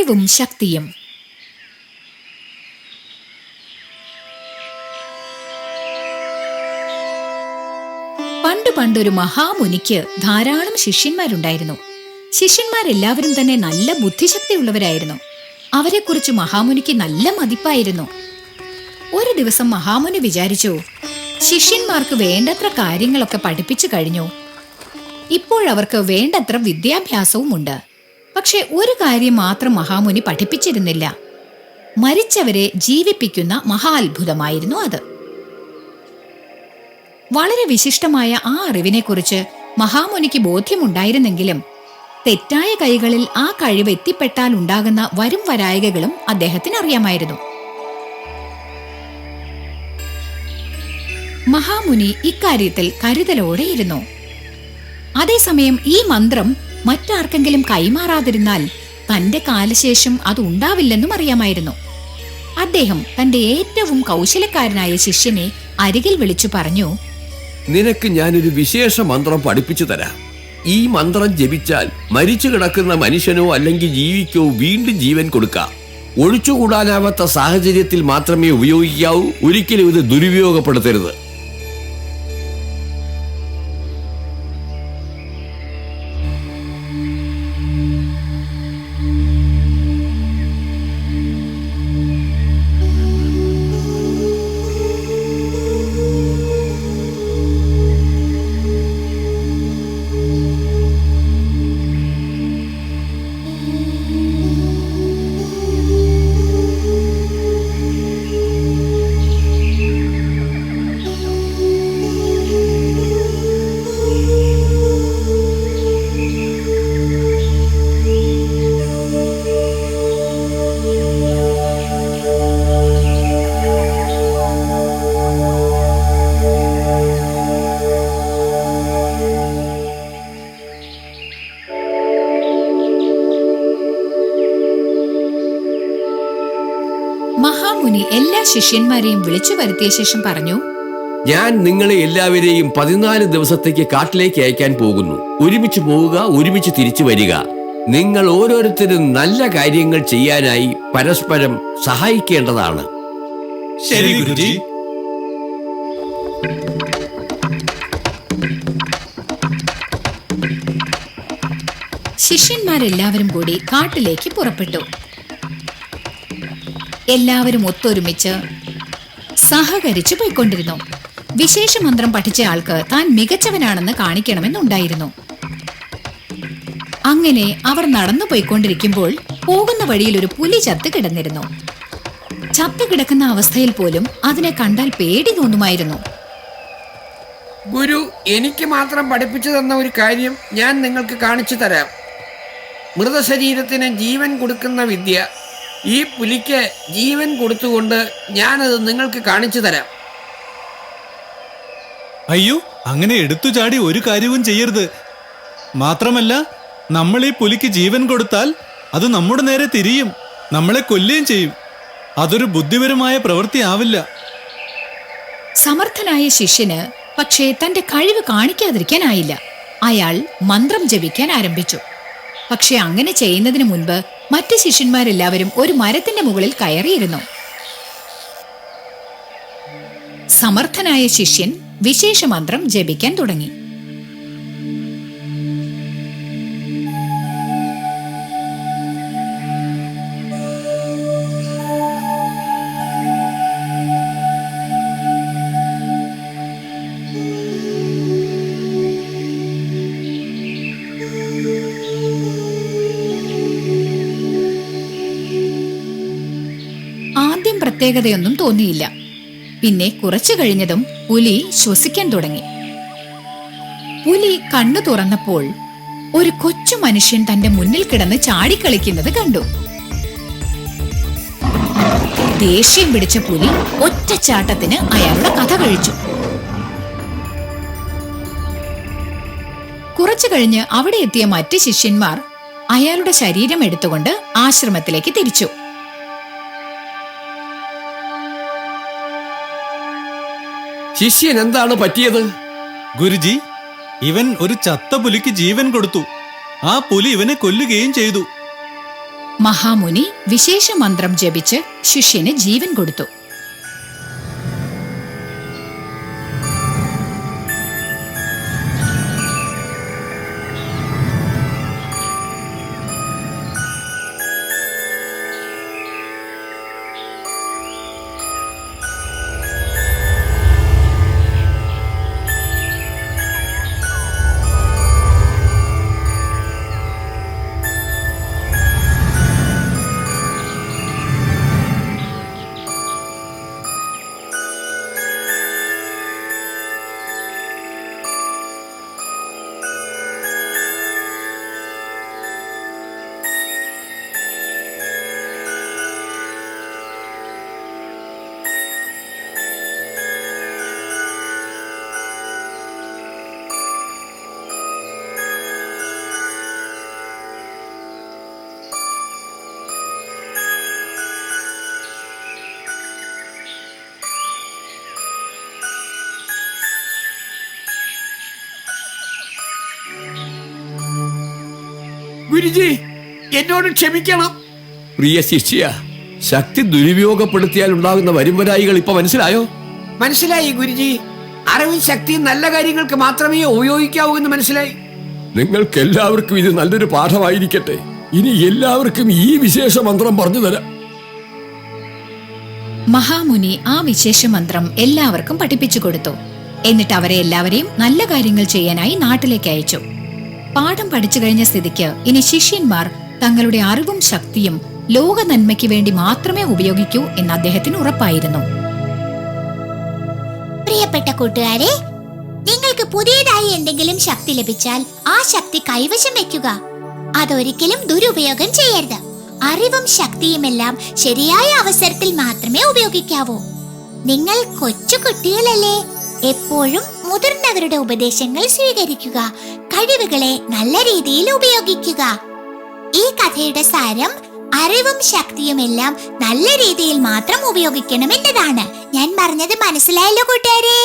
അറിവും ശക്തിയും. പണ്ടൊരു മഹാമുനിക്ക് ധാരാളം ശിഷ്യന്മാരുണ്ടായിരുന്നു. ശിഷ്യന്മാരെല്ലാവരും തന്നെ നല്ല ബുദ്ധിശക്തിയുള്ളവരായിരുന്നു. അവരെക്കുറിച്ച് മഹാമുനിക്ക് നല്ല മതിപ്പായിരുന്നു. ഒരു ദിവസം മഹാമുനി വിചാരിച്ചു, ശിഷ്യന്മാർക്ക് വേണ്ടത്ര കാര്യങ്ങളൊക്കെ പഠിപ്പിച്ചു കഴിഞ്ഞു. ഇപ്പോഴവർക്ക് വേണ്ടത്ര വിദ്യാഭ്യാസവുമുണ്ട്. പക്ഷെ ഒരു കാര്യം മാത്രം മഹാമുനി പഠിപ്പിച്ചിരുന്നില്ല. മരിച്ചവരെ ജീവിപ്പിക്കുന്ന മഹാ അത്ഭുതമായിരുന്നു അത്. വളരെ വിശിഷ്ടമായ ആ അറിവിനെക്കുറിച്ച് മഹാമുനിക്ക് ബോധ്യമുണ്ടായിരുന്നെങ്കിലും തെറ്റായ കൈകളിൽ ആ കഴിവ് എത്തിപ്പെട്ടാൽ ഉണ്ടാകുന്ന വരും വരായികകളും അദ്ദേഹത്തിന് അറിയാമായിരുന്നു. മഹാമുനി ഇക്കാര്യത്തിൽ കരുതലോടെയിരുന്നു. അതേസമയം ഈ മന്ത്രം മറ്റാർക്കെങ്കിലും കൈമാറാതിരുന്നാൽ തന്റെ കാലശേഷം അത് ഉണ്ടാവില്ലെന്നും അറിയാമായിരുന്നു. അദ്ദേഹം തന്റെ ഏറ്റവും കൗശലക്കാരനായ ശിഷ്യനെ അരികിൽ വിളിച്ചു പറഞ്ഞു, നിനക്ക് ഞാനൊരു വിശേഷ മന്ത്രം പഠിപ്പിച്ചു തരാം. ഈ മന്ത്രം ജപിച്ചാൽ മരിച്ചു കിടക്കുന്ന മനുഷ്യനോ അല്ലെങ്കിൽ ജീവിക്കോ വീണ്ടും ജീവൻ കൊടുക്കാം. ഒഴിച്ചുകൂടാനാവാത്ത സാഹചര്യത്തിൽ മാത്രമേ ഉപയോഗിക്കാവൂ. ഒരിക്കലും ഇത് ദുരുപയോഗപ്പെടുത്തരുത്. മഹാമുനി എല്ലാ ശിഷ്യന്മാരെയും വിളിച്ചു വരുത്തിയ ശേഷം പറഞ്ഞു, ഞാൻ നിങ്ങളെ എല്ലാവരെയും 14 ദിവസത്തേക്ക് കാട്ടിലേക്ക് അയക്കാൻ പോകുന്നു. ഒരുമിച്ച് പോവുക, ഒരുമിച്ച് തിരിച്ചു വരിക. നിങ്ങൾ ഓരോരുത്തരും നല്ല കാര്യങ്ങൾ ചെയ്യാനായി പരസ്പരം സഹായിക്കേണ്ടതാണ്. ശരി ഗുരുജി. ശിഷ്യന്മാരെല്ലാവരും കൂടി കാട്ടിലേക്ക് പുറപ്പെട്ടു. എല്ലാവരും ഒത്തൊരുമിച്ച് സഹകരിച്ചു പോയിക്കൊണ്ടിരുന്നു. വിശേഷ മന്ത്രം പഠിച്ച ആൾക്ക് താൻ മികച്ചവനാണെന്ന് കാണിക്കണമെന്നുണ്ടായിരുന്നു. അങ്ങനെ അവർ നടന്നു പോയിക്കൊണ്ടിരിക്കുമ്പോൾ പോകുന്ന വഴിയിൽ ഒരു പുലി ചത്തു കിടന്നിരുന്നു. ചത്തു കിടക്കുന്ന അവസ്ഥയിൽ പോലും അതിനെ കണ്ടാൽ പേടി തോന്നുമായിരുന്നു. ഗുരു എനിക്ക് മാത്രം പഠിപ്പിച്ചു തന്ന ഒരു കാര്യം ഞാൻ നിങ്ങൾക്ക് കാണിച്ചു തരാം. മൃതശരീരത്തിന് ജീവൻ കൊടുക്കുന്ന വിദ്യ. ഈ പുലിക്ക് ജീവൻ കൊടുത്തുകൊണ്ട് ഞാനത് നിങ്ങൾക്ക് കാണിച്ചു തരാം. അയ്യോ, അങ്ങനെ എടുത്തു ചാടി ഒരു കാര്യവും ചെയ്യരുത്. മാത്രമല്ല, നമ്മൾ ഈ പുലിക്ക് ജീവൻ കൊടുത്താൽ അത് നമ്മുടെ നേരെ തിരിയും, നമ്മളെ കൊല്ലുകയും ചെയ്യും. അതൊരു ബുദ്ധിപരമായ പ്രവൃത്തിയാവില്ല. സമർത്ഥനായ ശിഷ്യന് പക്ഷേ തന്റെ കഴിവ് കാണിക്കാതിരിക്കാനായില്ല. അയാൾ മന്ത്രം ജപിക്കാൻ ആരംഭിച്ചു. പക്ഷെ അങ്ങനെ ചെയ്യുന്നതിന് മുൻപ് മറ്റ് ശിഷ്യന്മാരെല്ലാവരും ഒരു മരത്തിന്റെ മുകളിൽ കയറിയിരുന്നു. സമർത്ഥനായ ശിഷ്യൻ വിശേഷ മന്ത്രം ജപിക്കാൻ തുടങ്ങി. ആദ്യം പ്രത്യേകതയൊന്നും തോന്നിയില്ല. പിന്നെ കുറച്ചു കഴിഞ്ഞതും പുലി ശ്വസിക്കാൻ തുടങ്ങി. പുലി കണ്ണു തുറന്നപ്പോൾ ഒരു കൊച്ചു മനുഷ്യൻ തന്റെ മുന്നിൽ കിടന്ന് ചാടിക്കളിക്കുന്നത് കണ്ടു. ദേഷ്യം പിടിച്ച പുലി ഒറ്റച്ചാട്ടത്തിന് അയാളുടെ കഥ കഴിച്ചു. കുറച്ചു കഴിഞ്ഞ് അവിടെ എത്തിയ മറ്റ് ശിഷ്യന്മാർ അയാളുടെ ശരീരം എടുത്തുകൊണ്ട് ആശ്രമത്തിലേക്ക് തിരിച്ചു. ശിഷ്യൻ എന്താണ് പറ്റിയത്? ഗുരുജി, ഇവൻ ഒരു ചത്ത പുലിക്ക് ജീവൻ കൊടുത്തു. ആ പുലി ഇവനെ കൊല്ലുകയും ചെയ്തു. മഹാമുനി വിശേഷ മന്ത്രം ജപിച്ച് ശിഷ്യന് ജീവൻ കൊടുത്തു. ഗുരുജി, എന്നോട് ക്ഷമിക്കണം. പ്രിയ ശിഷ്യ, ശക്തി ദുരുപയോഗപ്പെടുത്തിയാൽ ഉണ്ടാകുന്ന വരുംവരായികൾ ഇപ്പൊ മനസ്സിലായോ? മനസ്സിലായി ഗുരുജി. അറിവും ശക്തിയും നല്ല കാര്യങ്ങൾക്ക് മാത്രമേ ഉപയോഗിക്കാവൂ എന്ന് മനസ്സിലായി. നിങ്ങൾക്ക് എല്ലാവർക്കും ഇത് നല്ലൊരു പാഠമായിരിക്കട്ടെ. ഇനി എല്ലാവർക്കും ഈ വിശേഷ മന്ത്രം പറഞ്ഞു തരാം. മഹാമുനി ആ വിശേഷ മന്ത്രം എല്ലാവർക്കും പഠിപ്പിച്ചു കൊടുത്തു. എന്നിട്ട് അവരെ എല്ലാവരെയും നല്ല കാര്യങ്ങൾ ചെയ്യാനായി നാട്ടിലേക്ക് അയച്ചു. പാഠം പഠിച്ചു കഴിഞ്ഞ സ്ഥിതിക്ക് ഇനി ശിഷ്യന്മാർ തങ്ങളുടെ അറിവും ശക്തിയും ലോക നന്മയ്ക്ക് വേണ്ടി മാത്രമേ ഉപയോഗിക്കൂ എന്ന് അദ്ദേഹത്തിന് ഉറപ്പായിരുന്നു. പ്രിയപ്പെട്ട കൂട്ടുകാരെ, നിങ്ങൾക്ക് പുതിയതായി എന്തെങ്കിലും ശക്തി ലഭിച്ചാൽ ആ ശക്തി കൈവശം വെക്കുക. അതൊരിക്കലും ദുരുപയോഗം ചെയ്യരുത്. അറിവും ശക്തിയുമെല്ലാം ശരിയായ അവസരത്തിൽ മാത്രമേ ഉപയോഗിക്കാവൂ. നിങ്ങൾ കൊച്ചു കുട്ടികളല്ലേ? എപ്പോഴും മുതിർന്നവരുടെ ഉപദേശങ്ങൾ സ്വീകരിക്കുക. കഴിവുകളെ നല്ല രീതിയിൽ ഉപയോഗിക്കുക. ഈ കഥയുടെ സാരം അറിവും ശക്തിയുമെല്ലാം നല്ല രീതിയിൽ മാത്രം ഉപയോഗിക്കണം എന്നതാണ്. ഞാൻ പറഞ്ഞത് മനസ്സിലായല്ലോ കൂട്ടുകാരെ?